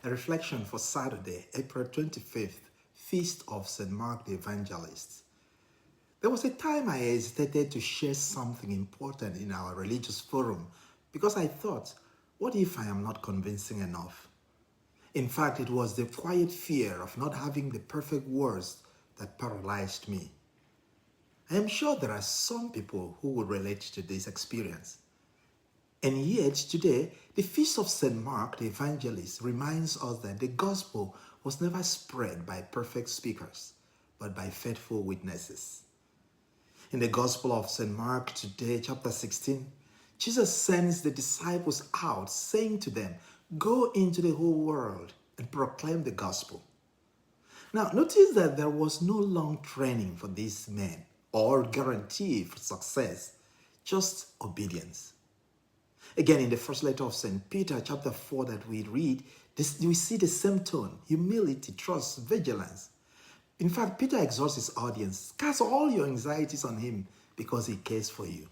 A reflection for Saturday, April 25th, Feast of St. Mark the Evangelist. There was a time I hesitated to share something important in our religious forum because I thought, what if I am not convincing enough? In fact, it was the quiet fear of not having the perfect words that paralyzed me. I am sure there are some people who will relate to this experience. And yet today, the Feast of St. Mark the Evangelist reminds us that the gospel was never spread by perfect speakers, but by faithful witnesses. In the Gospel of St. Mark today, chapter 16, Jesus sends the disciples out, saying to them, "Go into the whole world and proclaim the gospel." Now, notice that there was no long training for these men or guarantee for success, just obedience. Again, in the first letter of St. Peter, chapter 4 that we read, we see the same tone: humility, trust, vigilance. In fact, Peter exhorts his audience, cast all your anxieties on him because he cares for you.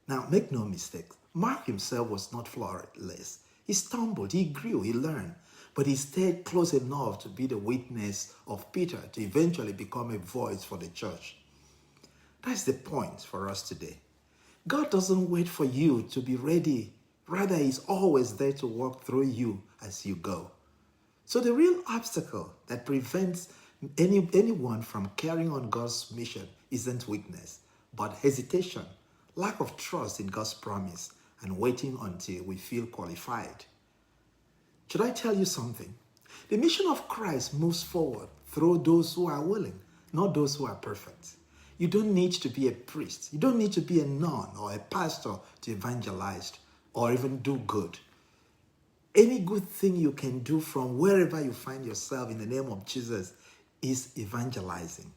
Now, make no mistake, Mark himself was not flawless. He stumbled, he grew, he learned, but he stayed close enough to be the witness of Peter to eventually become a voice for the church. That's the point for us today. God doesn't wait for you to be ready. Rather, He's always there to walk through you as you go. So the real obstacle that prevents anyone from carrying on God's mission isn't weakness, but hesitation, lack of trust in God's promise, and waiting until we feel qualified. Should I tell you something? The mission of Christ moves forward through those who are willing, not those who are perfect. You don't need to be a priest. You don't need to be a nun or a pastor to evangelize or even do good. Any good thing you can do from wherever you find yourself in the name of Jesus is evangelizing.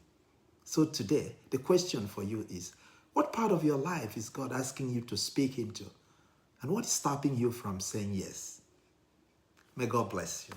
So today, the question for you is, what part of your life is God asking you to speak into? And what is stopping you from saying yes? May God bless you.